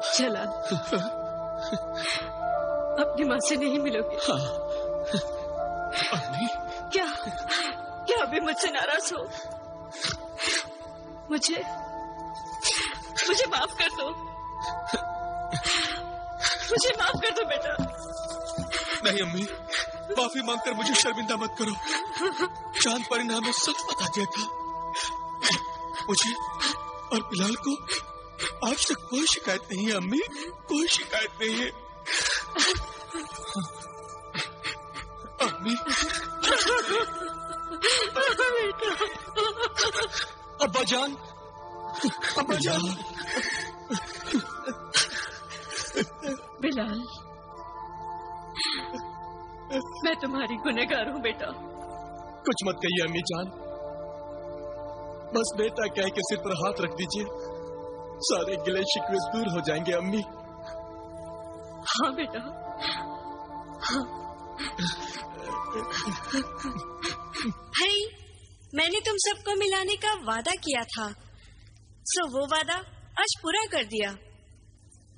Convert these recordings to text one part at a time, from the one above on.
जलाल, अपनी माँ से नहीं मिलोगे? हाँ। अम्मी, क्या अभी मुझसे नाराज हो? मुझे माफ कर दो, मुझे माफ कर दो बेटा। नहीं अम्मी, माफी मांगकर मुझे शर्मिंदा मत करो। चांद परिणाम में सच बता दिया था। मुझे और बिलाल को आज तक कोई शिकायत नहीं है अम्मी, कोई शिकायत नहीं है। अम्मी, अब्बा जान, अब्बा जान। बिलाल, मैं तुम्हारी गुनहगार हूँ बेटा। कुछ मत कहिए अम्मी जान, बस बेटा कह के सिर पर हाथ रख दीजिए, सारे गिले शिकवे दूर हो जाएंगे अम्मी। हाँ बेटा, हाँ। भाई, मैंने तुम सबको मिलाने का वादा किया था, सो वो वादा आज पूरा कर दिया।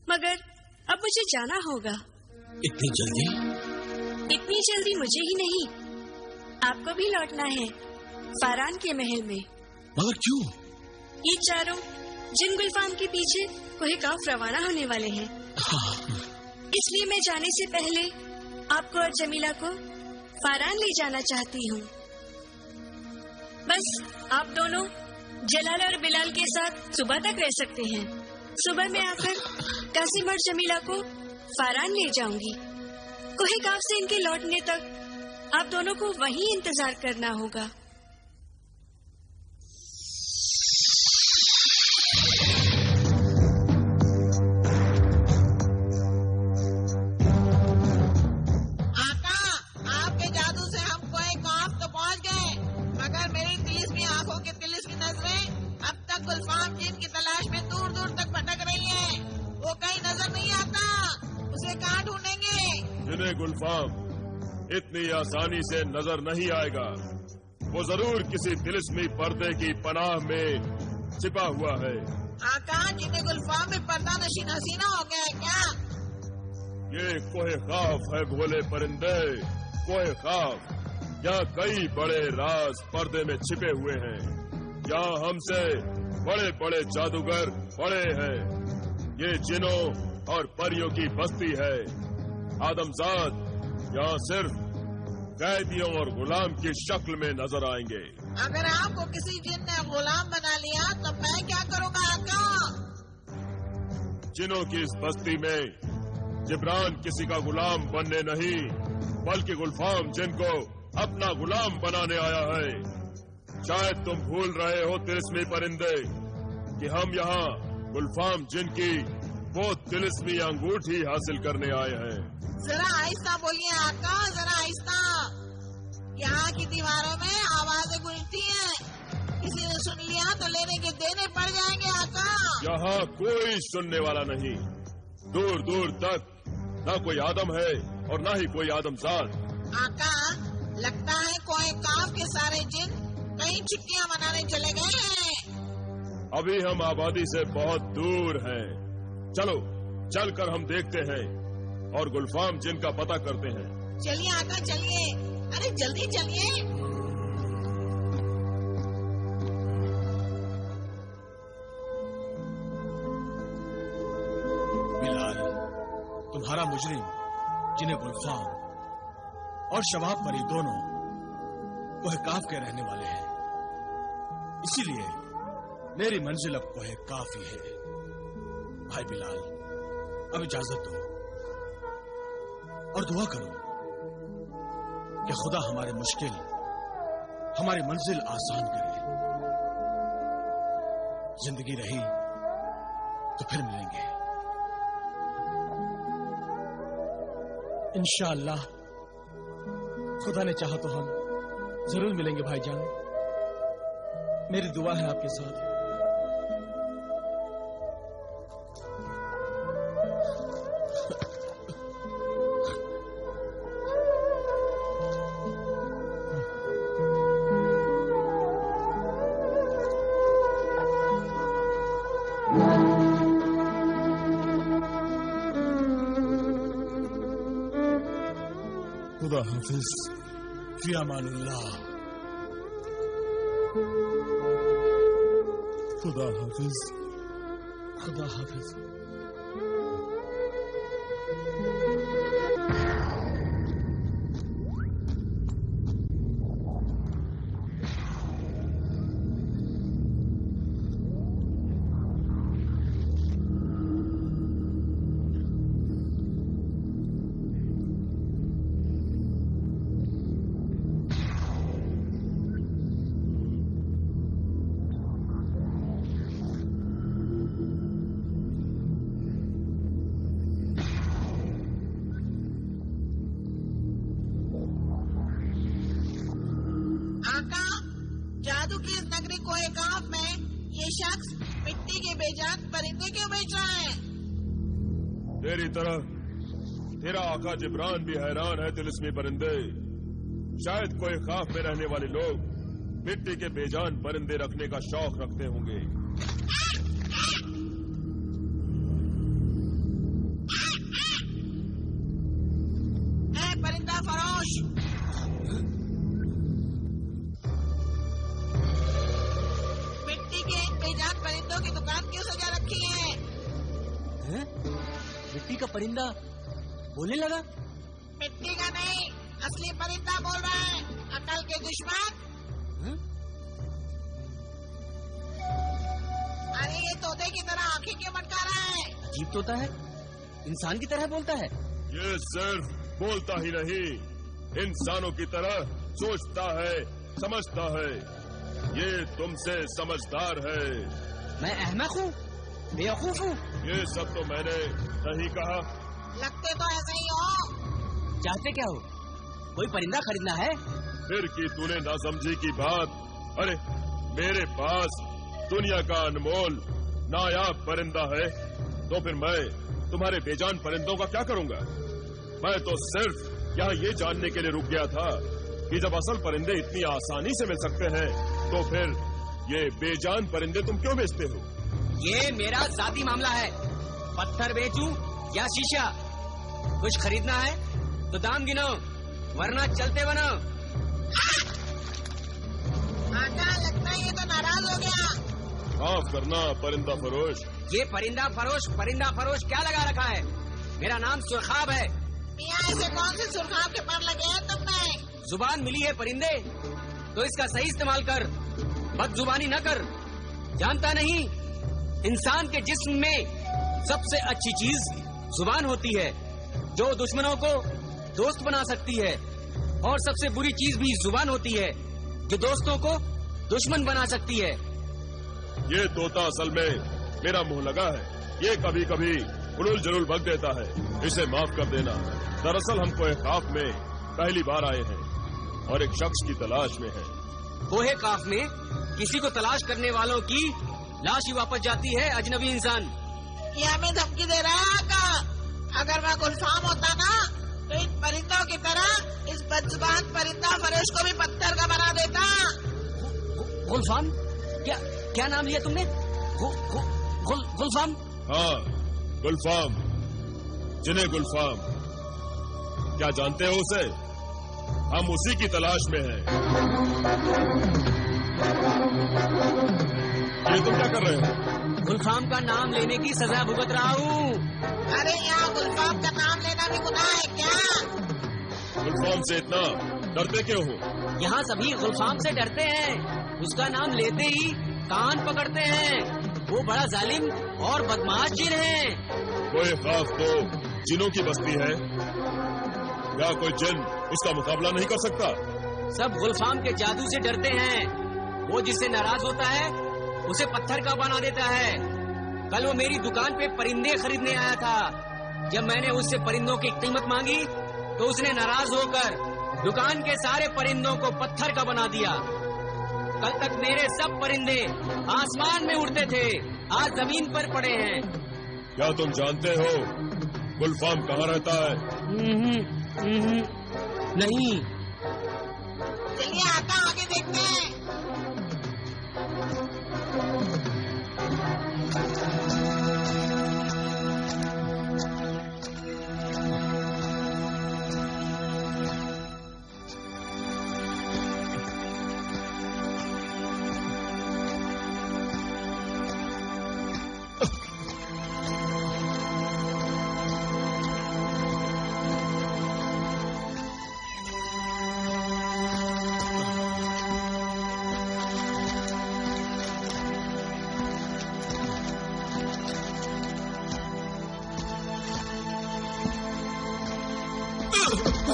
मगर अब मुझे जाना होगा। इतनी जल्दी? इतनी जल्दी मुझे ही नहीं, आपको भी लौटना है फारान के महल में। मगर क्यों? ये चारों जिन गुलफाम के पीछे कोहे काफ रवाना होने वाले हैं। हाँ। इसलिए मैं जाने से पहले आपको और जमीला को फारान ले जाना चाहती हूँ। बस आप दोनों जलाल और बिलाल के साथ सुबह तक रह सकते हैं। सुबह में आकर कासिम और जमीला को फारान ले जाऊंगी। कोहे काफ से इनके लौटने तक आप दोनों को वहीं इंतजार करना होगा। गुलफाम जिन की तलाश में दूर दूर तक भटक रही है, वो कहीं नजर नहीं आता। उसे कहाँ ढूंढेंगे? जिन्हें गुलफाम इतनी आसानी से नजर नहीं आएगा, वो जरूर किसी तिलिस्मी पर्दे की पनाह में छिपा हुआ है। आका, जिन्हें गुलफाम में पर्दा नशीन हसीना हो गया है क्या? ये कोहे खाफ है भोले परिंदे, कोहे खाफ। यहाँ कई बड़े राज पर्दे में छिपे हुए हैं। यहाँ हमसे बड़े बड़े जादूगर बड़े हैं। ये जिनों और परियों की बस्ती है। आदमजाद यहाँ सिर्फ कैदियों और गुलाम की शक्ल में नजर आएंगे। अगर आपको किसी जिन ने गुलाम बना लिया तो मैं क्या करूँगा आका? जिनों की इस बस्ती में जिब्रान किसी का गुलाम बनने नहीं, बल्कि गुलफाम जिनको अपना गुलाम बनाने आया है। शायद तुम भूल रहे हो तिलिस्मी परिंदे कि हम यहाँ गुलफाम जिन की वो तिलिस्मी अंगूठी हासिल करने आए हैं। जरा आहिस्ता बोलिए आका, जरा आहिस्ता। यहाँ की दीवारों में आवाजें गूंजती हैं, किसी ने सुन लिया तो लेने के देने पड़ जाएंगे आका। यहाँ कोई सुनने वाला नहीं। दूर दूर तक ना कोई आदम है और ना ही कोई आदमजाद। आका, लगता है कोहे काफ के सारे जिन कहीं चिक्कियाँ मनाने चले गए हैं। अभी हम आबादी से बहुत दूर हैं। चलो चलकर हम देखते हैं और गुलफाम जिन का पता करते हैं। चलिए आका, चलिए। अरे जल्दी चलिए। बिलाल, तुम्हारा मुजरिम जिन्हें गुलफाम और शबाब परी दोनों कोहे काफ के रहने वाले हैं, इसीलिए मेरी मंजिल अब कोहे काफ ही है। भाई बिलाल, अब इजाजत दो और दुआ करो कि खुदा हमारी मंजिल आसान करे। जिंदगी रही तो फिर मिलेंगे इंशाअल्लाह। खुदा ने चाहा तो हम जरूर मिलेंगे भाईजान। मेरी दुआ है आपके साथ। खुदा हाफिज, फी अमानिल्लाह। खुदा हाफिज, खुदा हाफिज। जादू की इस नगरी कोहे काफ में ये शख्स मिट्टी के बेजान परिंदे क्यों बेच रहा है? तेरी तरह तेरा आका जिब्रान भी हैरान है तिलिस्मी परिंदे। शायद कोई खाफ में रहने वाले लोग मिट्टी के बेजान परिंदे रखने का शौक रखते होंगे। ऐ परिंदा फरोश, बेजान परिंदों की दुकान क्यों सजा रखी है? मिट्टी का परिंदा बोलने लगा? मिट्टी का नहीं, असली परिंदा बोल रहा है, अकल के दुश्मन। अरे ये तोते की तरह आंखें क्यों मटका रहा है? अजीब तोता है, इंसान की तरह बोलता है। ये सिर्फ बोलता ही नहीं, इंसानों की तरह सोचता है, समझता है। ये तुमसे समझदार है। मैं अहमक हूँ, बेवकूफ हूँ? ये सब तो मैंने नहीं कहा। लगते तो ऐसे ही हो। चाहते क्या हो? कोई परिंदा खरीदना है? फिर की तूने नासमझी की बात। अरे मेरे पास दुनिया का अनमोल नायाब परिंदा है, तो फिर मैं तुम्हारे बेजान परिंदों का क्या करूँगा? मैं तो सिर्फ यहाँ ये जानने के लिए रुक गया था कि जब असल परिंदे इतनी आसानी से मिल सकते हैं, तो फिर ये बेजान परिंदे तुम क्यों बेचते हो? ये मेरा जाती मामला है। पत्थर बेचूं या शीशा? कुछ खरीदना है तो दाम गिनो, वरना चलते बनो। आका, लगता है ये तो नाराज हो गया। माफ करना परिंदा फरोश। ये परिंदा फरोश क्या लगा रखा है? मेरा नाम सुरखाब है। मियाँ, ऐसे कौन से सुरखाब के पर लगे हैं तुमने? जुबान मिली है परिंदे, तो इसका सही इस्तेमाल कर, बदजुबानी न कर। जानता नहीं, इंसान के जिस्म में सबसे अच्छी चीज जुबान होती है, जो दुश्मनों को दोस्त बना सकती है, और सबसे बुरी चीज भी जुबान होती है, जो दोस्तों को दुश्मन बना सकती है। ये तोता असल में मेरा मुंह लगा है। ये कभी कभी उलूल जलूल बक देता है, इसे माफ कर देना। दरअसल हम कोहे काफ में पहली बार आए हैं और एक शख्स की तलाश में हैं। कोहे काफ में किसी को तलाश करने वालों की लाश ही वापस जाती है अजनबी इंसान। ये हमें धमकी दे रहा है आका। अगर मैं गुलफाम होता ना, तो इन परिंदों की तरह इस बदजुबान परिंदा फरोश को भी पत्थर का बना देता। गुलफाम? क्या नाम लिया तुमने? गुलफाम? हाँ, गुलफाम, जिन्हें गुलफाम। क्या जानते हो उसे? हम उसी की तलाश में हैं। ये तुम क्या कर रहे हो? गुलफाम का नाम लेने की सजा भुगत रहा हूँ। अरे यहाँ गुलफाम का नाम लेना भी गुनाह है क्या? गुलफाम से इतना डरते क्यों हो? यहाँ सभी गुलफाम से डरते हैं। उसका नाम लेते ही कान पकड़ते हैं। वो बड़ा जालिम और बदमाश जिन है। कोई खाफ तो जिनों की बस्ती है, या कोई जिन उसका मुकाबला नहीं कर सकता? सब गुलफाम के जादू से डरते हैं। वो जिससे नाराज होता है उसे पत्थर का बना देता है। कल वो मेरी दुकान पे परिंदे खरीदने आया था। जब मैंने उससे परिंदों की कीमत मांगी तो उसने नाराज होकर दुकान के सारे परिंदों को पत्थर का बना दिया। कल तक मेरे सब परिंदे आसमान में उड़ते थे, आज जमीन पर पड़े हैं। क्या तुम जानते हो गुलफाम कहाँ रहता है? नहीं। चलिए आका, आगे देखते हैं। क्या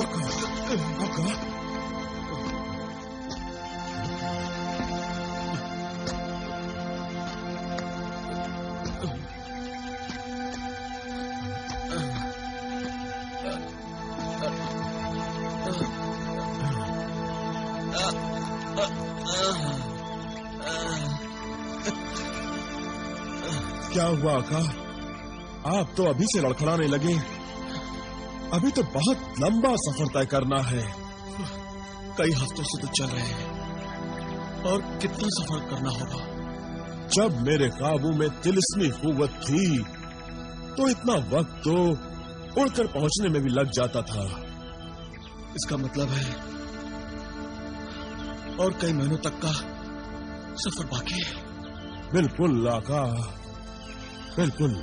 हुआ आका? आप तो अभी से लड़खड़ाने लगे। अभी तो बहुत लंबा सफर तय करना है। कई हफ्तों से तो चल रहे हैं और कितना सफर करना होगा। जब मेरे काबू में तिलिस्मी कुव्वत थी तो इतना वक्त तो उड़कर पहुंचने में भी लग जाता था। इसका मतलब है और कई महीनों तक का सफर बाकी है। बिल्कुल आका, बिल्कुल।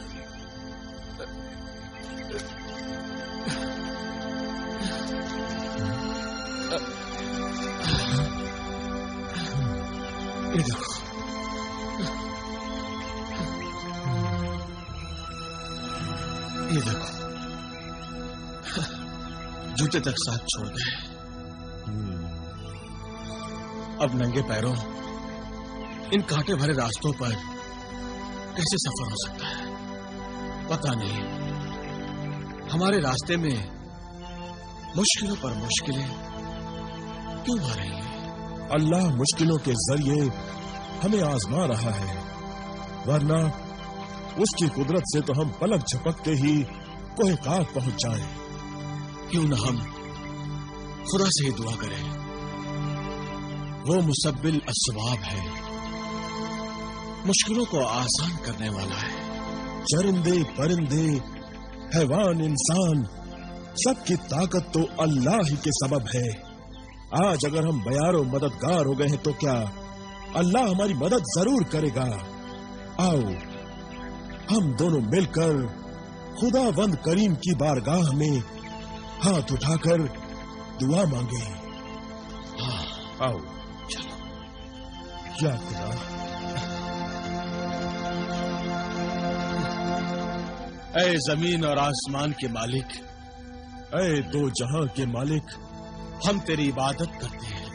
ये देखो, ये देखो, जूते तक साथ छोड़ गए। अब नंगे पैरों इन कांटे भरे रास्तों पर कैसे सफर हो सकता है? पता नहीं। हमारे रास्ते में मुश्किलों पर मुश्किलें क्यों आ रही हैं? अल्लाह मुश्किलों के जरिए हमें आजमा रहा है, वरना उसकी कुदरत से तो हम पलक झपकते ही कोहकाफ पहुंच जाएं। क्यों न हम खुदा से ही दुआ करें। वो मुसब्बिल अस्सबाब है, मुश्किलों को आसान करने वाला है। चरिंदे परिंदे हैवान इंसान सबकी ताकत तो अल्लाह ही के सबब है। आज अगर हम बयारो मददगार हो गए हैं तो क्या अल्लाह हमारी मदद जरूर करेगा। आओ हम दोनों मिलकर खुदावंद करीम की बारगाह में हाथ उठाकर दुआ मांगे। हाँ, आओ चलो। या खुदा, ऐ जमीन और आसमान के मालिक, ऐ दो जहां के मालिक, हम तेरी इबादत करते हैं,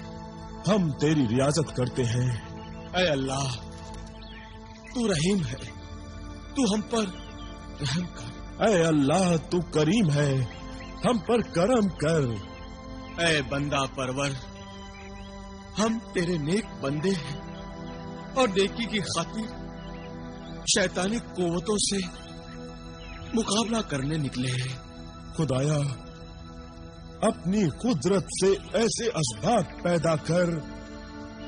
हम तेरी रियाजत करते हैं। ऐ अल्लाह, तू रहीम है, तू हम पर रहम कर। ऐ अल्लाह, तू करीम है, हम पर करम कर। ऐ बंदा परवर, हम तेरे नेक बंदे हैं और नेकी की खातिर शैतानी कुव्वतों से मुकाबला करने निकले हैं। खुदाया, अपनी कुदरत से ऐसे असबाब पैदा कर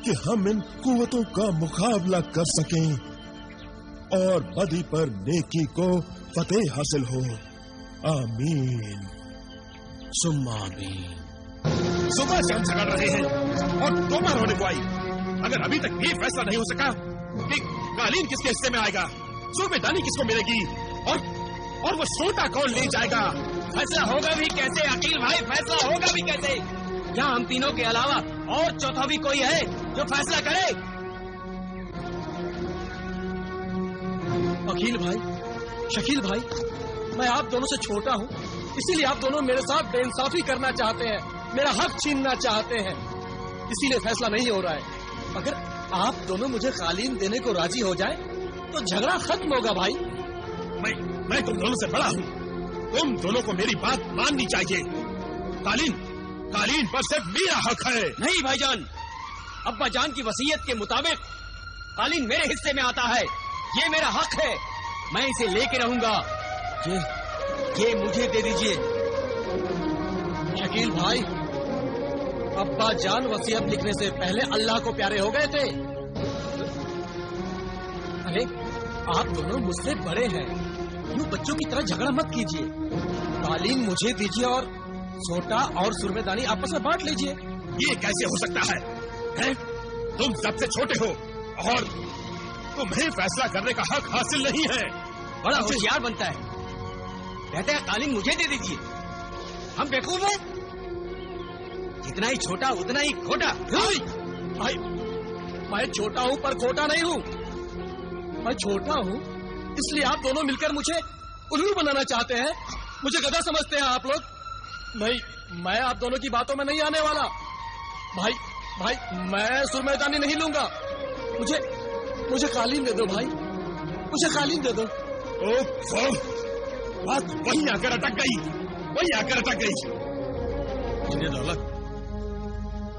कि हम इन कुव्वतों का मुकाबला कर सकें और बदी पर नेकी को फतेह हासिल हो। आमीन सुम्मा आमीन। सुबह से हम झगड़ रहे हैं और दोपहर होने को आई, अगर अभी तक ये फैसला नहीं हो सका कि कालीन किसके हिस्से में आएगा, सूबेदानी किसको मिलेगी और वो सोटा कौन ले जाएगा। फैसला होगा भी कैसे अकील भाई, फैसला होगा भी कैसे? क्या हम तीनों के अलावा और चौथा भी कोई है जो फैसला करे? अकील भाई, शकील भाई, मैं आप दोनों से छोटा हूँ, इसीलिए आप दोनों मेरे साथ बेइंसाफी करना चाहते हैं, मेरा हक छीनना चाहते हैं, इसीलिए फैसला नहीं हो रहा है। अगर आप दोनों मुझे कालीन देने को राजी हो जाए तो झगड़ा खत्म होगा भाई। मैं तुम दोनों से बड़ा हूँ, तुम दोनों को मेरी बात माननी चाहिए। कालीन पर सिर्फ मेरा हक है। नहीं भाईजान, अब्बा जान की वसीयत के मुताबिक कालीन मेरे हिस्से में आता है, ये मेरा हक है, मैं इसे लेके रहूंगा। ये मुझे दे दीजिए। शकील भाई, अब्बा जान वसीयत लिखने से पहले अल्लाह को प्यारे हो गए थे। अरे आप दोनों मुझसे बड़े हैं, यूं बच्चों की तरह झगड़ा मत कीजिए। कालीन मुझे दीजिए और सोटा और सुरमेदानी आपस में बांट लीजिए। ये कैसे हो सकता है? तुम सबसे छोटे हो और तुम्हें फैसला करने का हक हासिल नहीं है। बड़ा होशियार बनता है, कहते हैं कालीन मुझे दे दीजिए। हम बेवकूफ हैं? जितना ही छोटा उतना ही खोटा। भाई, मैं छोटा हूँ पर खोटा नहीं हूँ। मैं छोटा हूँ इसलिए आप दोनों मिलकर मुझे उल्लू बनाना चाहते हैं, मुझे गधा समझते हैं आप लोग। नहीं, मैं आप दोनों की बातों में नहीं आने वाला। भाई भाई, मैं सुरमैदानी नहीं लूंगा। मुझे कालीन दे दो भाई, मुझे कालीन दे दो। ओह, बात वहीं आकर अटक गई, वहीं आकर अटक गई। जिन्हें दौलत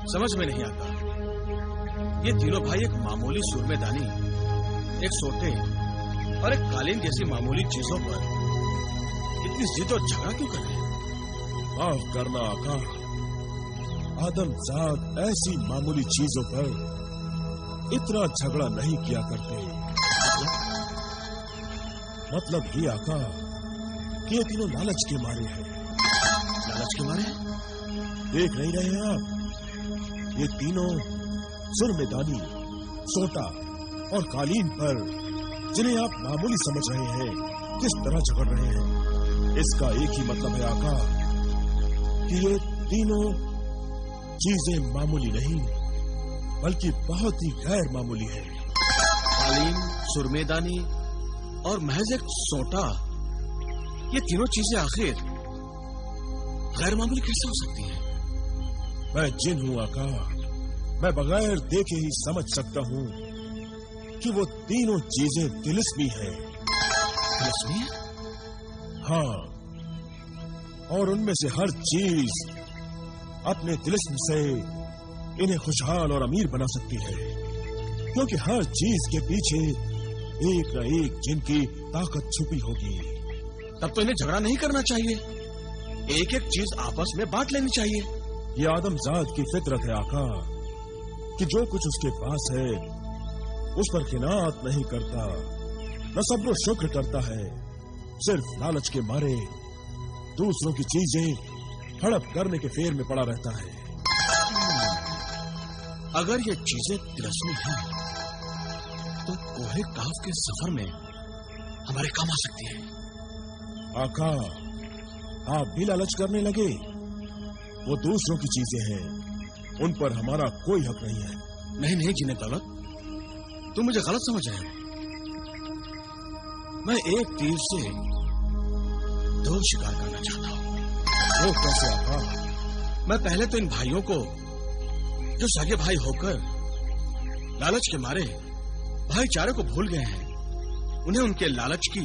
समझ में नहीं आता, ये तीनों भाई एक मामूली सुरमेदानी, एक सोटे और एक कालीन जैसी मामूली चीजों पर इतनी जिद और झगड़ा क्यों कर रहे हैं? माफ करना आका, आदमजाद ऐसी मामूली चीजों पर इतना झगड़ा नहीं किया करते। मतलब ये आका कि ये तीनों लालच के मारे हैं। लालच के मारे? देख नहीं रहे हैं आप? ये तीनों सुरमेदानी, सोटा और कालीन पर, जिन्हें आप मामूली समझ रहे हैं, किस तरह झगड़ रहे हैं। इसका एक ही मतलब है आका कि ये तीनों चीजें मामूली नहीं बल्कि बहुत ही गैर मामूली है। कालीन, सुरमेदानी और महज एक सोटा, ये तीनों चीजें आखिर गैर मामूली कैसे हो सकती हैं? मैं जिन हूं आका, मैं बगैर देखे ही समझ सकता हूं कि वो तीनों चीजें तिलिस्मी हैं। तिलिस्मी है? हाँ, और उनमें से हर चीज अपने तिलिस्म से इन्हें खुशहाल और अमीर बना सकती है, क्योंकि हर चीज के पीछे एक न एक जिन की ताकत छुपी होगी। तब तो इन्हें झगड़ा नहीं करना चाहिए, एक एक चीज आपस में बांट लेनी चाहिए। ये आदमजाद की फितरत है आका कि जो कुछ उसके पास है उस पर किनात नहीं करता, न सब्र शुक्र करता है, सिर्फ लालच के मारे दूसरों की चीजें हड़प करने के फेर में पड़ा रहता है। अगर ये चीजें तिलिस्मी हैं, तो कोहे काफ के सफर में हमारे काम आ सकती है। आका, आप भी लालच करने लगे? वो दूसरों की चीजें हैं, उन पर हमारा कोई हक नहीं है। नहीं नहीं जिन्हें दौलत, तुम मुझे गलत समझ रहे हो। मैं एक तीर से दो शिकार करना चाहता हूँ। वो कैसे आका? मैं पहले तो इन भाइयों को, जो सगे भाई होकर लालच के मारे भाईचारे को भूल गए हैं, उन्हें उनके लालच की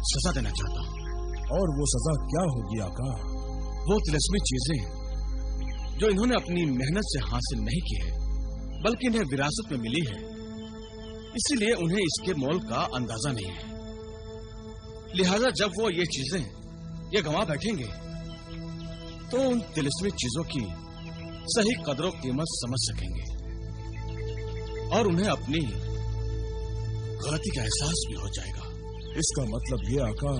सजा देना चाहता हूँ। और वो सजा क्या होगी आका? वो तिलिस्मी चीजें जो इन्होंने अपनी मेहनत से हासिल नहीं की है, बल्कि इन्हें विरासत में मिली है, इसीलिए उन्हें इसके मोल का अंदाजा नहीं है। लिहाजा जब वो ये चीजें ये गंवा बैठेंगे, तो उन तिलिस्मी चीजों की सही कदरों कीमत समझ सकेंगे और उन्हें अपनी गलती का एहसास भी हो जाएगा। इसका मतलब ये आका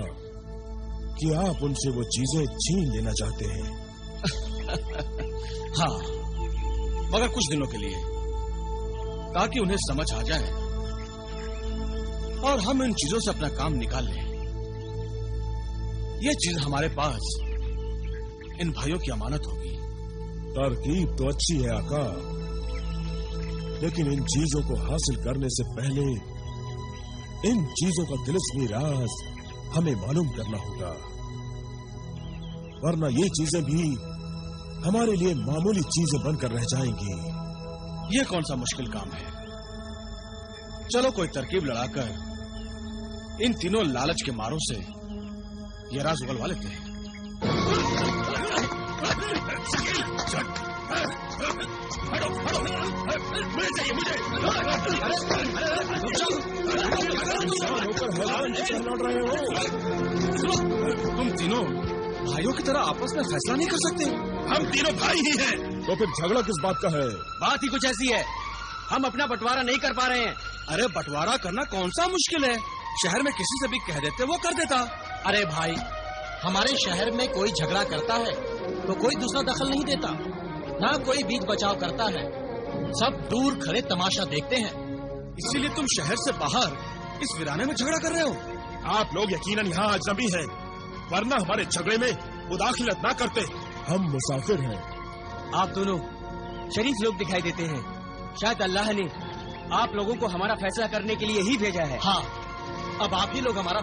कि आप उनसे वो चीजें छीन लेना चाहते हैं। हाँ, मगर कुछ दिनों के लिए, ताकि उन्हें समझ आ जाए और हम इन चीजों से अपना काम निकाल लें। ये चीज हमारे पास इन भाइयों की अमानत होगी। तरकीब तो अच्छी है आका, लेकिन इन चीजों को हासिल करने से पहले इन चीजों का तिलिस्मी राज हमें मालूम करना होगा, वरना ये चीजें भी हमारे लिए मामूली चीजें बनकर रह जाएंगी। ये कौन सा मुश्किल काम है? चलो कोई तरकीब लड़ाकर इन तीनों लालच के मारों से ये राज उगलवा लेते हैं। तुम तीनों भाइयों की तरह आपस में फैसला नहीं कर सकते? हम तीनों भाई ही हैं। तो फिर झगड़ा किस बात का है? बात ही कुछ ऐसी है, हम अपना बंटवारा नहीं कर पा रहे हैं। अरे बंटवारा करना कौन सा मुश्किल है? शहर में किसी से भी कह देते वो कर देता। अरे भाई, हमारे शहर में कोई झगड़ा करता है तो कोई दूसरा दखल नहीं देता, ना कोई बीच बचाव करता है, सब दूर खड़े तमाशा देखते हैं। इसीलिए तुम शहर से बाहर इस वीराने में झगड़ा कर रहे हो। आप लोग यकीनन यहाँ अजनबी हैं, वरना हमारे झगड़े में मुदाखलत ना करते। हम मुसाफिर हैं। आप दोनों शरीफ लोग दिखाई देते हैं, शायद अल्लाह ने आप लोगों को हमारा फैसला करने के लिए ही भेजा है। हाँ, अब आप ही लोग हमारा